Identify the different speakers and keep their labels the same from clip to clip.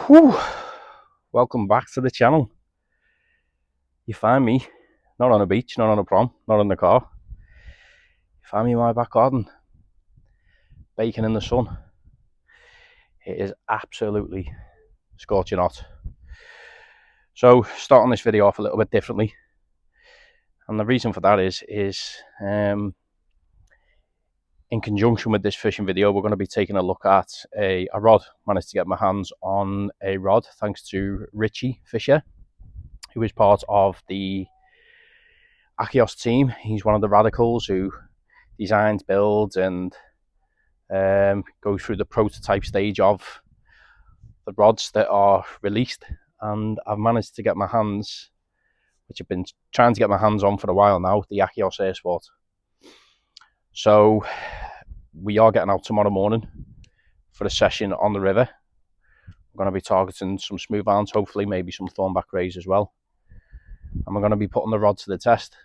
Speaker 1: Whew. Welcome back to the channel. You find me not on a beach, not on a prom, not in the car. You find me in my back garden, baking in the sun. It is absolutely scorching hot. So starting this video off a little bit differently, and the reason for that is in conjunction with this fishing video, we're going to be taking a look at a rod. Managed to get my hands on a rod thanks to Richie Fisher, who is part of the Akios team. He's one of the radicals who designs, builds, and goes through the prototype stage of the rods that are released. And I've managed to get my hands, which I've been trying to get my hands on for a while now, the Akios Airsport. So we are getting out tomorrow morning for a session on the river. We're going to be targeting some smooth hounds, hopefully maybe some thornback rays as well. And we're going to be putting the rod to the test.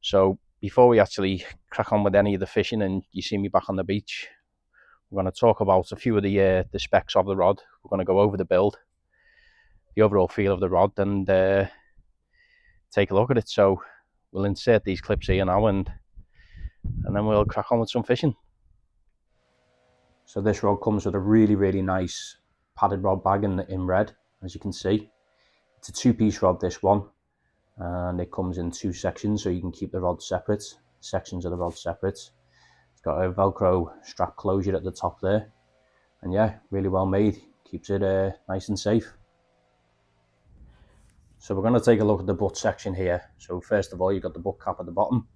Speaker 1: So before we actually crack on with any of the fishing and you see me back on the beach, we're going to talk about a few of the specs of the rod. We're going to go over the build, the overall feel of the rod, and take a look at it. So we'll insert these clips here now and then we'll crack on with some fishing. So this rod comes with a really nice padded rod bag in red, as you can see. It's a two-piece rod, this one, and it comes in two sections, so you can keep the rod separate, sections of the rod separate. It's got a Velcro strap closure at the top there, and yeah, really well made, keeps it nice and safe. So we're going to take a look at the butt section here. So first of all, you've got the butt cap at the bottom,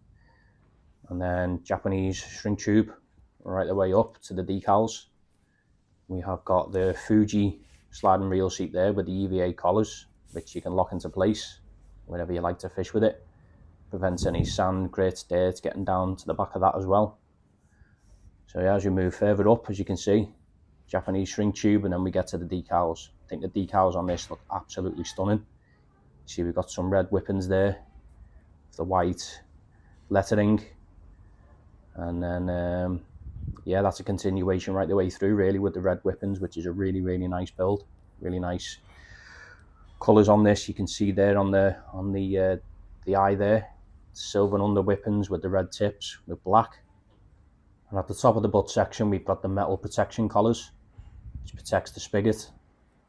Speaker 1: and then Japanese shrink tube right the way up to the decals. We have got the Fuji sliding reel seat there with the EVA collars, which you can lock into place whenever you like to fish with it. Prevents any sand, grit, dirt getting down to the back of that as well. So yeah, as you move further up, as you can see, Japanese shrink tube, and then we get to the decals. I think the decals on this look absolutely stunning. See, we've got some red whippings there, the white lettering, and then yeah, that's a continuation right the way through really with the red whippings, which is a really nice build, really nice colours on this. You can see there on the eye there, silver and under whippings with the red tips with black. And at the top of the butt section, we've got the metal protection collars, which protects the spigot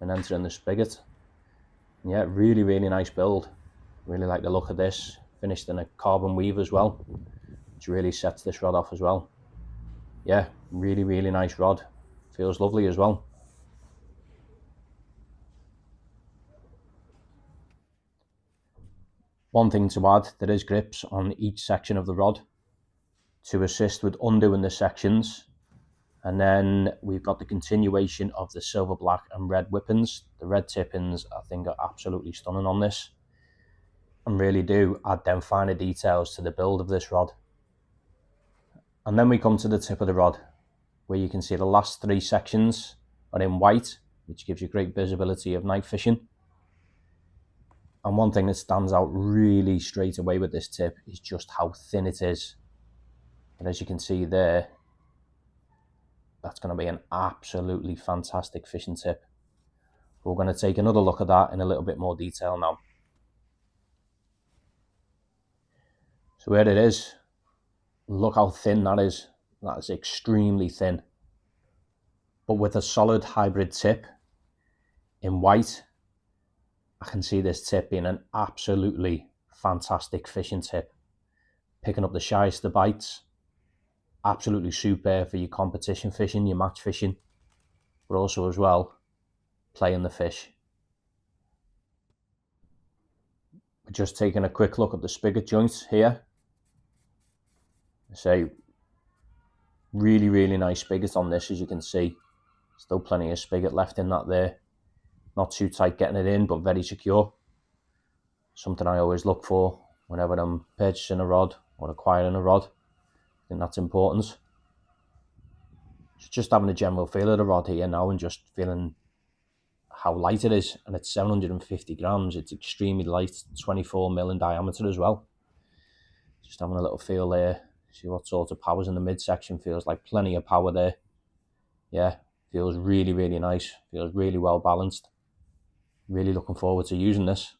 Speaker 1: and entering the spigot. And yeah, really nice build. Really like the look of this. Finished in a carbon weave as well, which really sets this rod off as well. Yeah, really nice rod. Feels lovely as well. One thing to add, there is grips on each section of the rod to assist with undoing the sections. And then we've got the continuation of the silver, black and red whippings. The red tippings I think are absolutely stunning on this, and really do add them finer details to the build of this rod. And then we come to the tip of the rod, where you can see the last three sections are in white, which gives you great visibility of night fishing. And one thing that stands out really straight away with this tip is just how thin it is. And as you can see there, that's going to be an absolutely fantastic fishing tip. We're going to take another look at that in a little bit more detail now. So here it is. Look how thin that is. That is extremely thin. But with a solid hybrid tip in white, I can see this tip being an absolutely fantastic fishing tip. Picking up the shyster bites. Absolutely super for your competition fishing, your match fishing, but also as well playing the fish. We're just taking a quick look at the spigot joints here. So really nice spigot on this, as you can see. Still plenty of spigot left in that there. Not too tight getting it in, but very secure. Something I always look for whenever I'm purchasing a rod or acquiring a rod. I think that's important. Just having a general feel of the rod here now and just feeling how light it is. And it's 750 grams. It's extremely light, 24mm in diameter as well. Just having a little feel there. See what sort of power's in the midsection. Feels like plenty of power there. Yeah, Feels really, really nice. Feels really well balanced. Really looking forward to using this.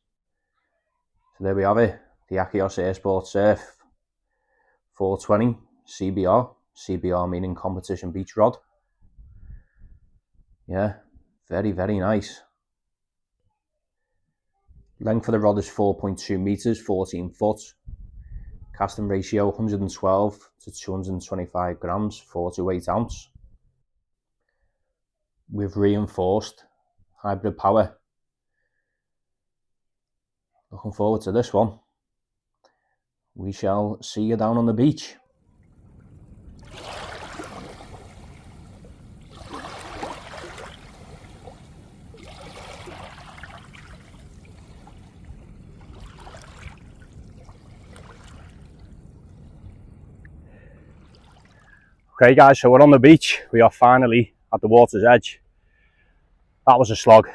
Speaker 1: So there we have it. The Akios Airsport Surf 420 CBR. CBR meaning competition beach rod. Yeah, very, very nice. Length of the rod is 4.2 meters, 14 foot. Casting ratio 112 to 225 grams, 4 to 8 ounce. With reinforced hybrid power. Looking forward to this one. We shall see you down on the beach. Okay guys, so we're on the beach. We are finally at the water's edge. That was a slog.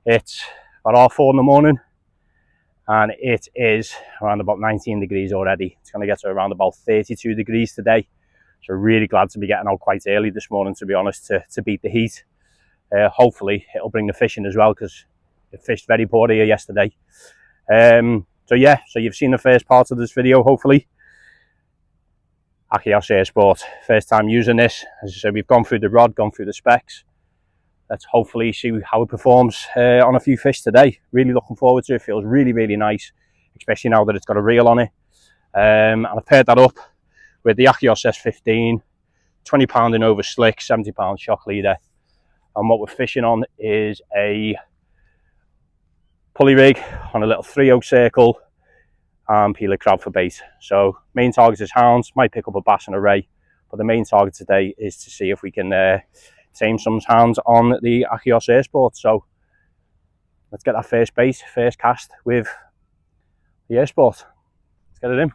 Speaker 1: It's about 4:30 in the morning and it is around about 19 degrees already. It's going to get to around about 32 degrees today. So really glad to be getting out quite early this morning, to be honest, to beat the heat. Hopefully it'll bring the fishing as well, because it fished very poor here yesterday. So yeah, so you've seen the first part of this video, hopefully. Akios Airsport, first time using this. As I said, we've gone through the rod, gone through the specs. Let's hopefully see how it performs on a few fish today. Really looking forward to it. Feels really, really nice, especially now that it's got a reel on it. And I've paired that up with the Akios S15, 20 pound and over slick, 70 pound shock leader. And what we're fishing on is a pulley rig on a little 3/0 circle and peeler crab for bait. So main target is hounds, might pick up a bass and a ray, but the main target today is to see if we can tame some hounds on the Akios Airsport. So let's get that first bait, first cast with the Airsport. Let's get it in.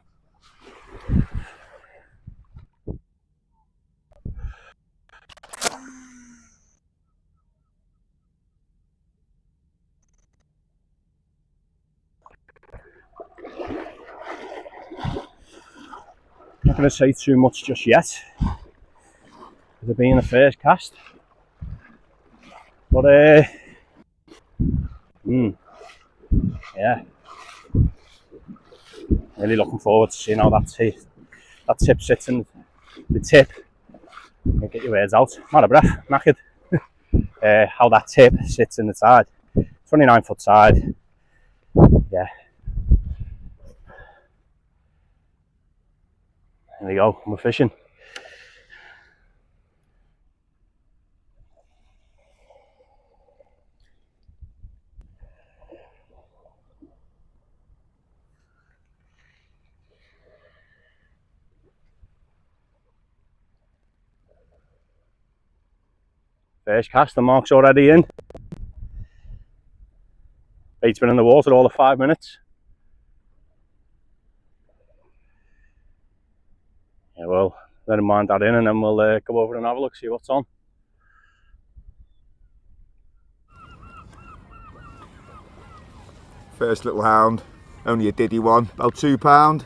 Speaker 1: Not going to say too much just yet, with it being the first cast, but yeah, really looking forward to seeing how that tip sits in the tip. Get your words out, I'm out of breath, knackered. How that tip sits in the tide. 29 foot tide. Yeah. There we go, we're fishing. First cast, the mark's already in. Bait's been in the water all of 5 minutes. Yeah, well, let him mind that in and then we'll go over and have a look, see what's on.
Speaker 2: First little hound, only a diddy one, about £2.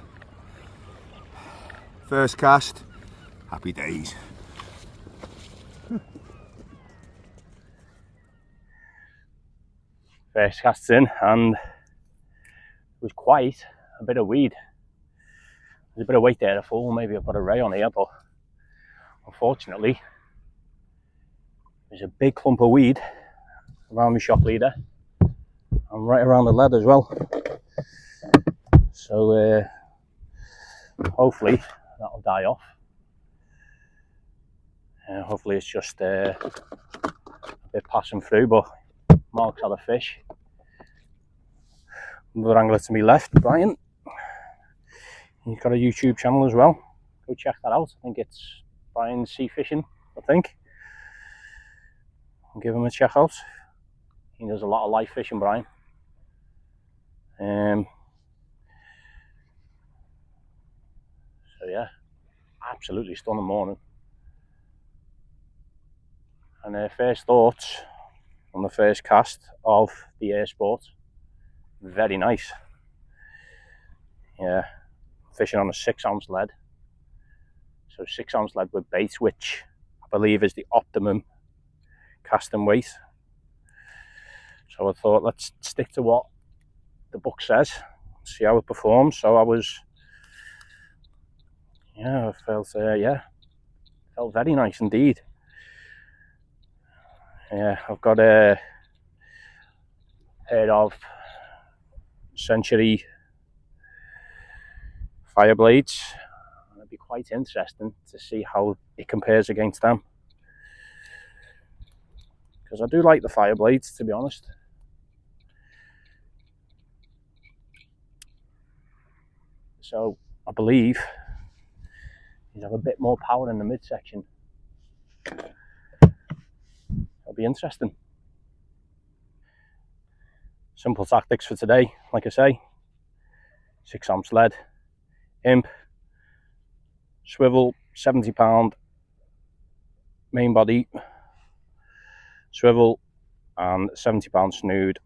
Speaker 2: First cast, happy days.
Speaker 1: First cast's in and it was quite a bit of weed. There's a bit of weight there, I thought maybe I've got a ray on here, but unfortunately there's a big clump of weed around my shock leader and right around the lead as well. So hopefully that'll die off. Hopefully it's just a bit passing through, but Mark's had a fish. Another angler to me left, Brian. He's got a YouTube channel as well. Go check that out. I think it's Brian Sea Fishing, I think. I'll give him a check out. He does a lot of live fishing, Brian. So yeah, absolutely stunning morning. And first thoughts on the first cast of the Airsport. Very nice. Yeah, fishing on a 6 ounce lead. So 6 ounce lead with bait, which I believe is the optimum casting weight. So I thought, let's stick to what the book says, see how it performs. So I was, I felt very nice indeed. Yeah, I've got a pair of Century fire blades. It'd be quite interesting to see how it compares against them, because I do like the fire blades, to be honest. So I believe these have a bit more power in the midsection. It'll be interesting. Simple tactics for today, like I say: 6 amp sled, imp, swivel, 70 pound main body, swivel, and 70 pound snood.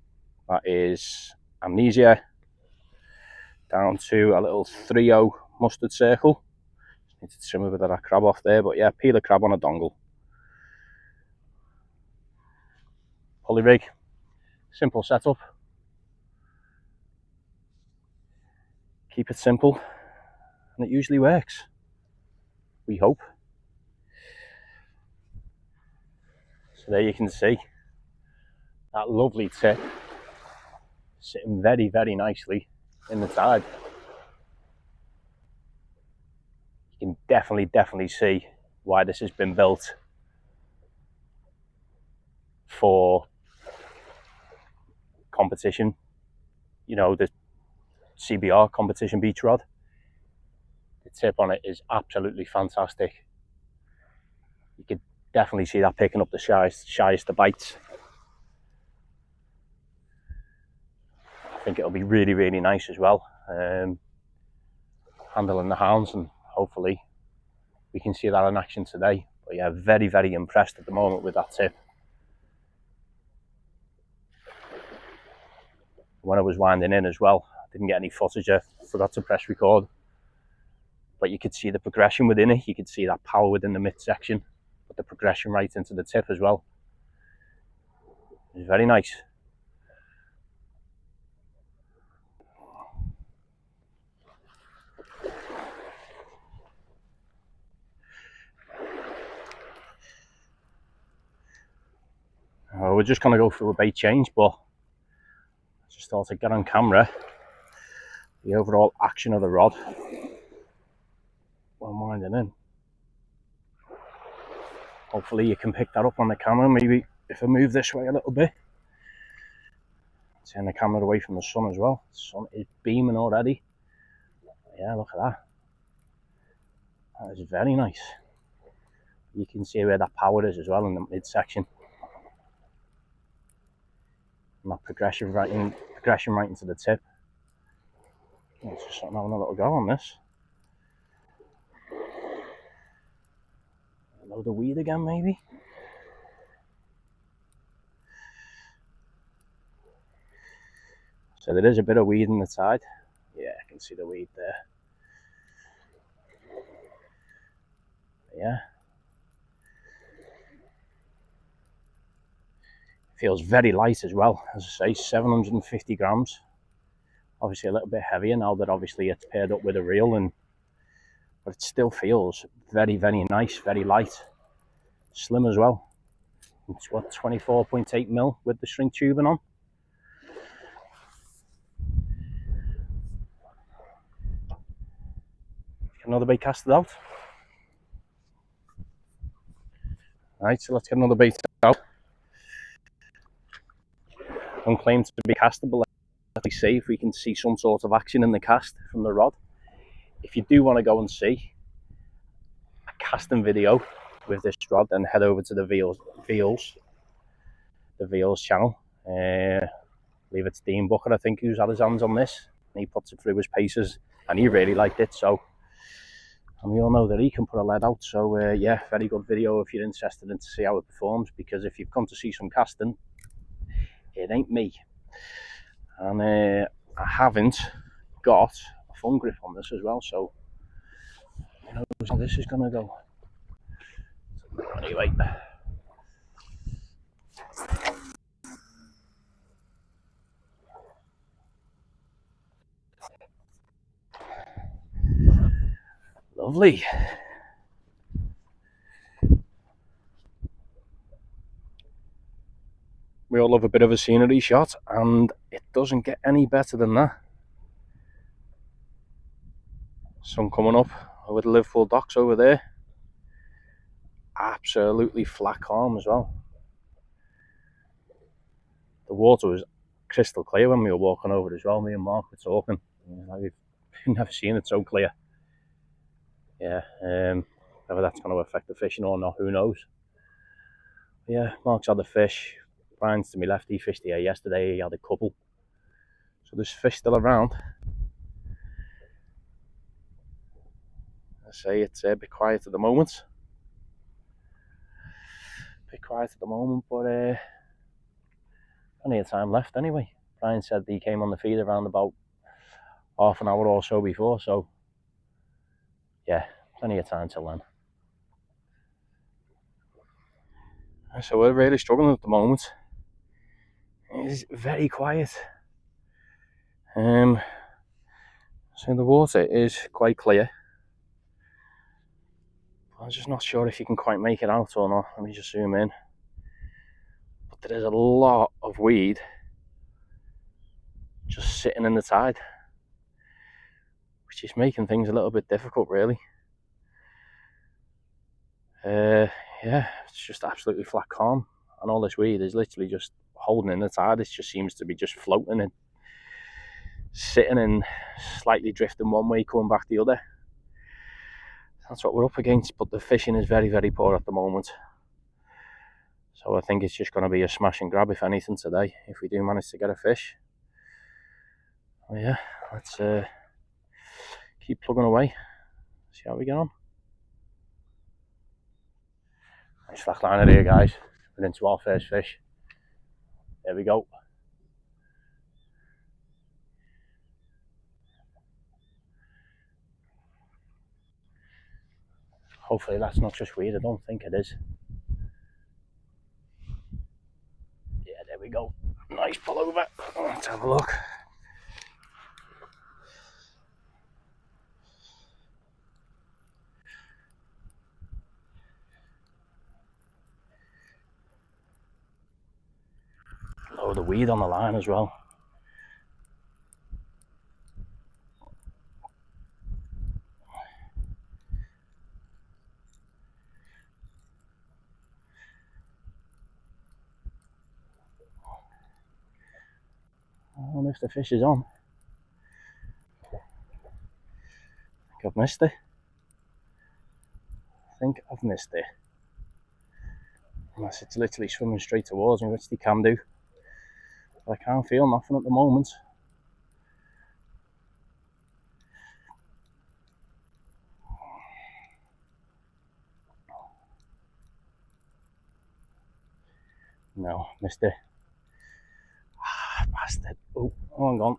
Speaker 1: That is Amnesia, down to a little 3.0 mustard circle. Need to trim a bit of that crab off there, but yeah, peel a crab on a dongle. Pulley rig, simple setup. Keep it simple, and it usually works. We hope. So there you can see that lovely tip sitting very, very nicely in the tide. You can definitely see why this has been built for competition. You know, the CBR competition beach rod. The tip on it is absolutely fantastic. You could definitely see that picking up the shyest of bites. I think it'll be really, really nice as well, handling the hounds, and hopefully we can see that in action today. But yeah, very, very impressed at the moment with that tip. When I was winding in as well, I didn't get any footage. I forgot to press record, but you could see the progression within it. You could see that power within the midsection, but the progression right into the tip as well. It's very nice. We're just going to go through a bait change, but I just thought I'd get on camera the overall action of the rod while winding in. Hopefully you can pick that up on the camera. Maybe if I move this way a little bit, turn the camera away from the sun as well. The sun is beaming already. Yeah, look at that. That is very nice. You can see where that power is as well in the midsection. And that progression right into the tip. Let's just having a little go on this. A load of weed again, maybe. So there is a bit of weed in the tide. Yeah, I can see the weed there. Yeah. Feels very light as well. As I say, 750 grams. Obviously a little bit heavier now that obviously it's paired up with a reel, but it still feels very, very nice, very light. Slim as well. It's what, 24.8 mil with the shrink tubing on. Get another bait casted out. Right, so let's get another bait out. Don't claim to be castable. Let's see if we can see some sort of action in the cast from the rod. If you do want to go and see a casting video with this rod, then head over to the Veals channel. I believe it's Dean Booker, I think, who's had his hands on this, and he puts it through his paces, and he really liked it. So, and we all know that he can put a lead out. So yeah, very good video if you're interested in to see how it performs, because if you've come to see some casting, it ain't me. And I haven't got a phone grip on this as well, so who knows how this is gonna go. Anyway, Lovely. We all love a bit of a scenery shot, and it doesn't get any better than that. Sun coming up over the Liverpool docks over there. Absolutely flat calm as well. The water was crystal clear when we were walking over as well. Me and Mark were talking. We've never seen it so clear. Yeah, whether that's going to affect the fishing or not, who knows. Yeah, Mark's had a fish. Brian's to my left, he fished here yesterday. He had a couple. So there's fish still around. I say it's a bit quiet at the moment. But plenty of time left anyway. Brian said he came on the feed around about half an hour or so before, so yeah, plenty of time till then. So we're really struggling at the moment. It's very quiet. So the water is quite clear. I'm just not sure if you can quite make it out or not. Let me just zoom in. But there is a lot of weed just sitting in the tide, which is making things a little bit difficult, really. Yeah, it's just absolutely flat calm, and all this weed is literally just holding in the tide. It just seems to be just floating and sitting and slightly drifting one way, coming back the other. That's what we're up against, but the fishing is very, very poor at the moment. So I think it's just going to be a smash and grab, if anything, today, if we do manage to get a fish. Well, yeah, let's keep plugging away, see how we get on. Nice flat liner here, guys. We're into our first fish. There we go. Hopefully that's not just weird. I don't think it is. Yeah, there we go. Nice pull over. Let's have a look. Oh, the weed on the line as well. I wonder if the fish is on. I think I've missed it. Unless it's literally swimming straight towards me, which they can do. But I can't feel nothing at the moment. No, missed it. Ah, bastard. Oh, hang on.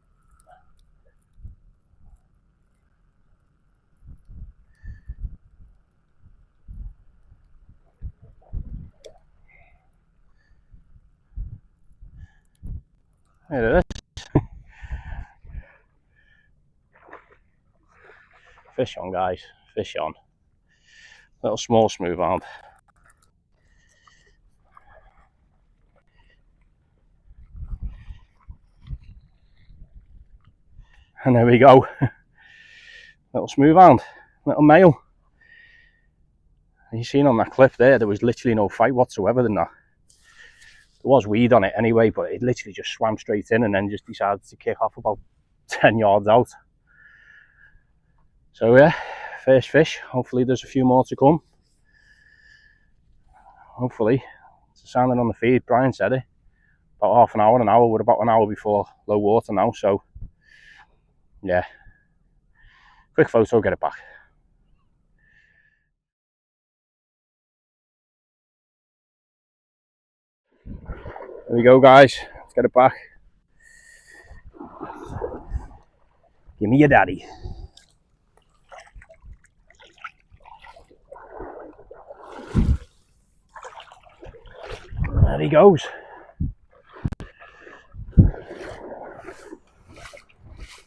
Speaker 1: There it is. Fish on, guys. Fish on. Little small smooth hound. And there we go. Little smooth hound. Little male. And you seen on that clip there was literally no fight whatsoever in that. There was weed on it anyway, but it literally just swam straight in and then just decided to kick off about 10 yards out. So yeah, first fish. Hopefully there's a few more to come. Hopefully. It's sounding on the feed. Brian said it. About half an hour. We're about an hour before low water now, so yeah. Quick photo, get it back. There we go, guys. Let's get it back. Give me your daddy. There he goes.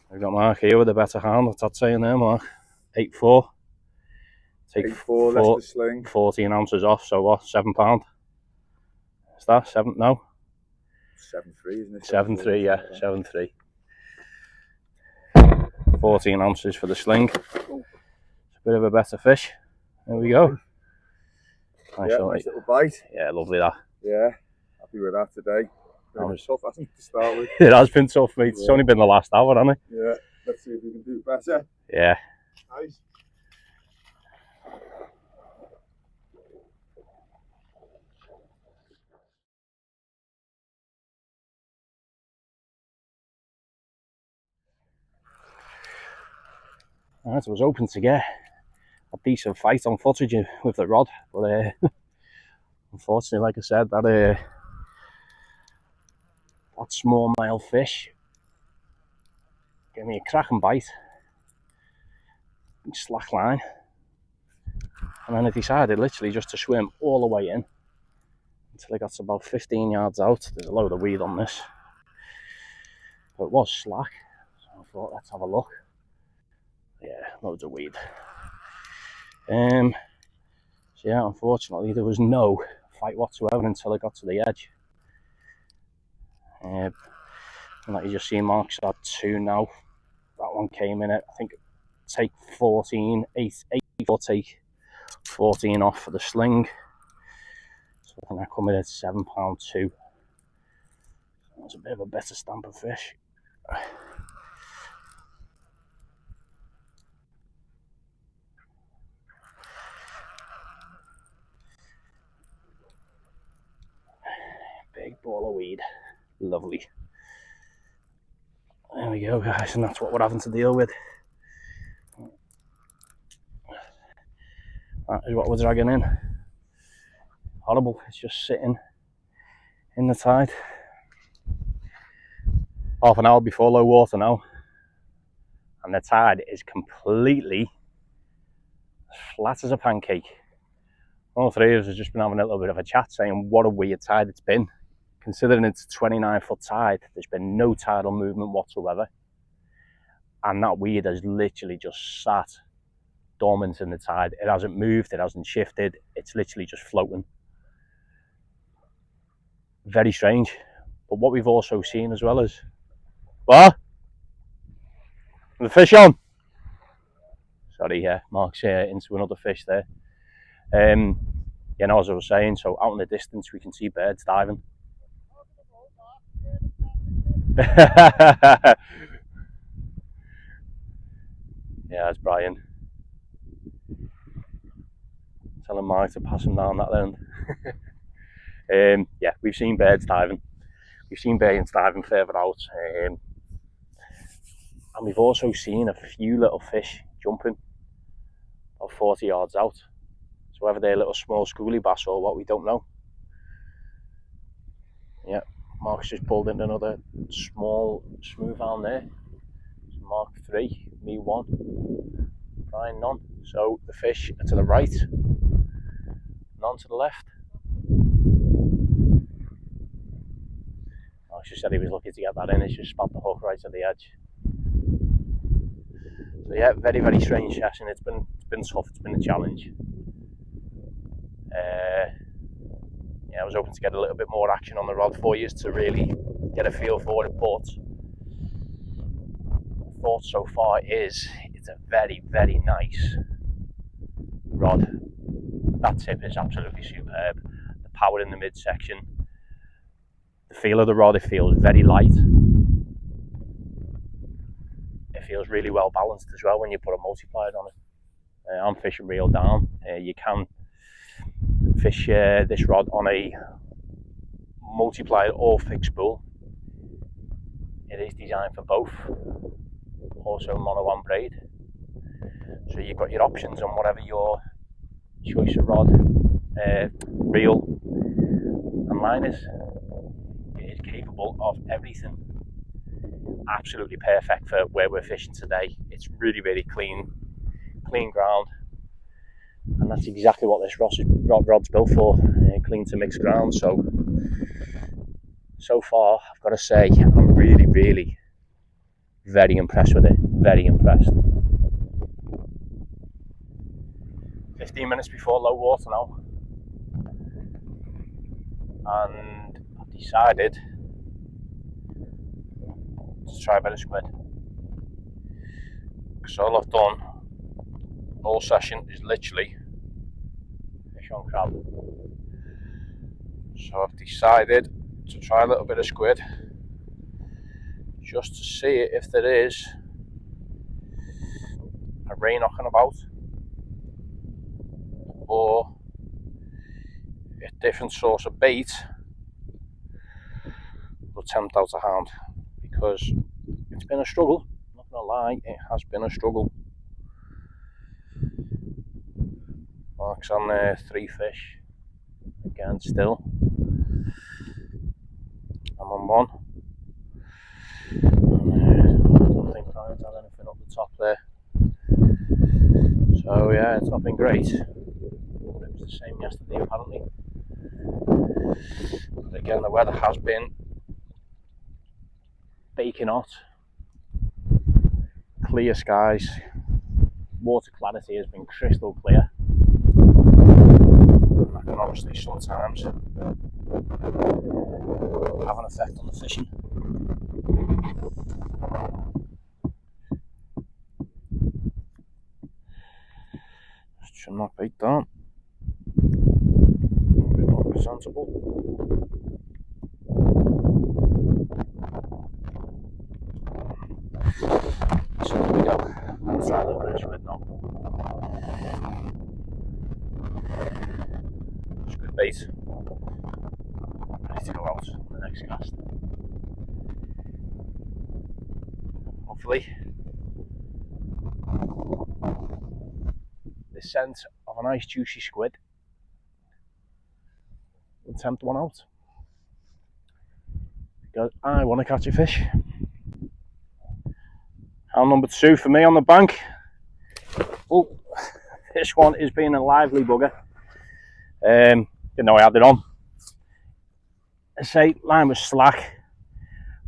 Speaker 1: We've got Mark here with a better hand. What's that saying there, Mark? 8-4. Take
Speaker 2: 4 less the sling.
Speaker 1: 14 ounces off, so what, £7? Is that 7? No?
Speaker 2: 7.3, isn't it?
Speaker 1: 7.3, yeah, 7.3. 14 ounces for the sling. It's a bit of a better fish. There we go.
Speaker 2: Nice little bite.
Speaker 1: Yeah, lovely that.
Speaker 2: Yeah, happy with that today. It's tough, hasn't it, to start with?
Speaker 1: It has been tough, mate. It's only been the last hour, hasn't it?
Speaker 2: Yeah, let's see if we can do better.
Speaker 1: Yeah.
Speaker 2: Nice.
Speaker 1: Right, I was hoping to get a decent fight on footage with the rod, but unfortunately, like I said, that small male fish gave me a cracking bite, slack line, and then I decided literally just to swim all the way in until I got to about 15 yards out. There's a load of weed on this, but it was slack, so I thought, let's have a look. Yeah, loads of weed. So yeah, unfortunately there was no fight whatsoever until I got to the edge. And like you just see, Mark's had 2 now. That one came in at, I think, take 14, 84 take, 14 off for the sling. So I think that come in at £7.2. That's a bit of a better stamp of fish. Big ball of weed. Lovely. There we go, guys, and that's what we're having to deal with. That is what we're dragging in. Horrible. It's just sitting in the tide. Half an hour before low water now, and the tide is completely flat as a pancake. All three of us have just been having a little bit of a chat, saying what a weird tide it's been. Considering it's a 29-foot tide, there's been no tidal movement whatsoever, and that weed has literally just sat dormant in the tide. It hasn't moved, it hasn't shifted, it's literally just floating. Very strange. But what we've also seen as well is, what? The fish on? Sorry, yeah, Mark's into another fish there. You know, as I was saying, so out in the distance we can see birds diving. Yeah, that's Brian. Telling Mike to pass him down that end. Yeah, we've seen birds diving. We've seen birds diving further out. And we've also seen a few little fish jumping about 40 yards out. So whether they're little small schoolie bass or what, we don't know. Yeah, Mark's just pulled in another small smooth hound there. Mark 3, me 1, Brian none. So the fish are to the right, none to the left. Mark just said he was lucky to get that in. He's just spat the hook right at the edge. So yeah, very, very strange session. It's been tough. It's been a challenge. Yeah, I was hoping to get a little bit more action on the rod for you to really get a feel for it, but the thought so far is it's a very, very nice rod. That tip is absolutely superb. The power in the midsection, the feel of the rod, it feels very light. It feels really well balanced as well when you put a multiplier on it. I'm fishing reel down. You can fish this rod on a multiplier or fixed spool. It is designed for both. Also mono and braid. So you've got your options on whatever your choice of rod, reel and line is. It is capable of everything. Absolutely perfect for where we're fishing today. It's really, really clean ground. And that's exactly what this rod's built for, clean to mixed ground. So far, I've got to say, I'm really, really very impressed with it. Very impressed. 15 minutes before low water now, and I decided to try a bit of squid. Because all I've done all session is literally fish on crab. So I've decided to try a little bit of squid, just to see if there is a ray knocking about, or a different source of bait will tempt out a hound, because it's been a struggle, I'm not gonna lie, it has been a struggle. Marks on there, 3 fish, again still, I'm on 1, and I don't think Brian's had anything up the top there, so yeah, it's not been great. It was the same yesterday apparently, but again the weather has been baking hot, clear skies, water clarity has been crystal clear. That can obviously sometimes have an effect on the fishing. Should not bait down. A bit more presentable. So there we go. Let's try a little bit of squid now. Squid bait. Ready to go out on the next cast. Hopefully the scent of a nice juicy squid will tempt one out, because I want to catch a fish. Hound number 2 for me on the bank. Oh, this one is being a lively bugger. Didn't know I had it on. I say line was slack,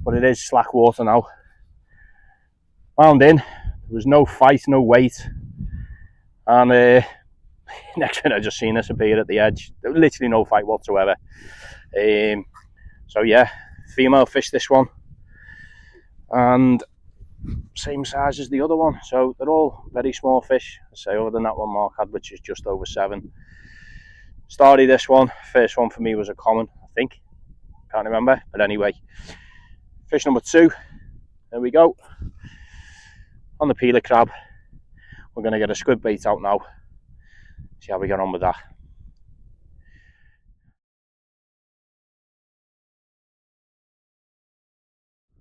Speaker 1: but it is slack water now. Wound in, there was no fight, no weight, and next thing I just seen this appear at the edge. There was literally no fight whatsoever. So yeah, female fish this one, and same size as the other one, so they're all very small fish. I say, other than that one Mark had, which is just over 7. Started this one, first one for me was a common, I think, can't remember, but anyway, fish number 2, there we go, on the peeler crab. We're going to get a squid bait out now, see how we get on with that.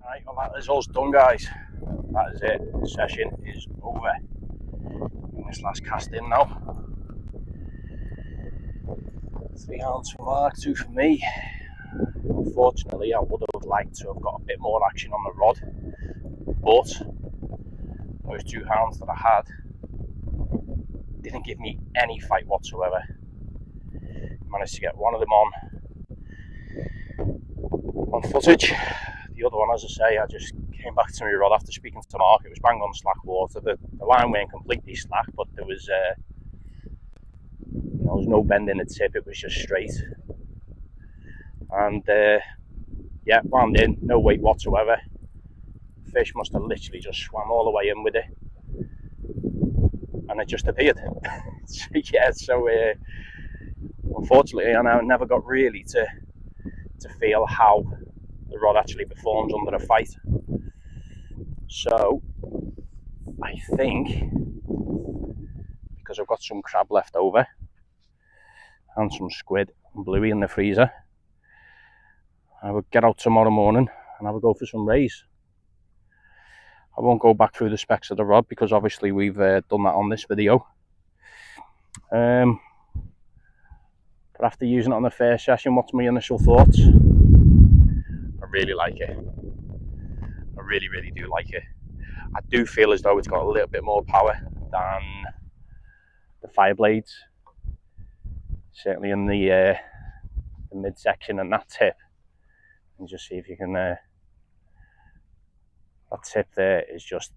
Speaker 1: Right, well that is us done, guys. That is it, the session is over. This last cast in now. 3 hounds for Mark, 2 for me. Unfortunately, I would have liked to have got a bit more action on the rod, but those 2 hounds that I had didn't give me any fight whatsoever. Managed to get one of them on footage. The other one, as I say, I just came back to my rod after speaking to Mark. It was bang on slack water. The line weren't completely slack, but there was no bend in the tip. It was just straight. And yeah, wound in, no weight whatsoever. Fish must have literally just swam all the way in with it, and it just appeared. So, yeah, so unfortunately, I never got really to feel how the rod actually performs under a fight. So I think, because I've got some crab left over and some squid and bluey in the freezer, I would get out tomorrow morning and I would go for some rays. I won't go back through the specs of the rod, because obviously we've done that on this video. But after using it on the first session, what's my initial thoughts? I really like it. I really, really do like it. I do feel as though it's got a little bit more power than the Fireblades. Certainly in the midsection and that tip. And just see if you can... that tip there is just...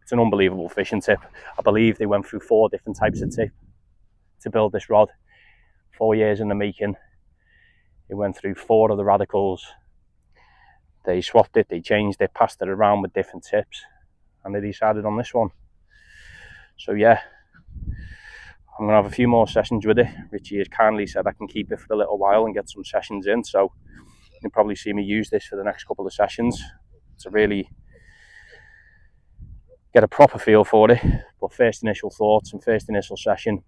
Speaker 1: It's an unbelievable fishing tip. I believe they went through 4 different types of tip to build this rod. 4 years in the making. It went through 4 of the radicals. They swapped it, they changed it, passed it around with different tips, and they decided on this one. So yeah, I'm going to have a few more sessions with it. Richie has kindly said I can keep it for a little while and get some sessions in, so you'll probably see me use this for the next couple of sessions to really get a proper feel for it. But first initial thoughts and first initial session,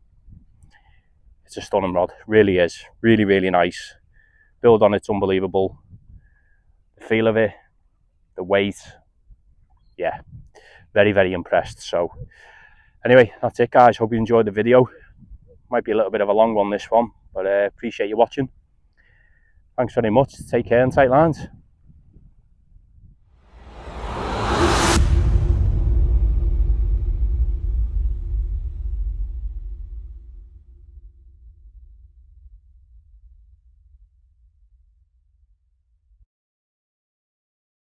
Speaker 1: it's a stunning rod, really is. Really, really nice. Build on it's unbelievable. The feel of it, the weight, yeah, very, very impressed. So anyway, that's it guys, hope you enjoyed the video. Might be a little bit of a long one this one, but appreciate you watching. Thanks very much, take care and tight lines.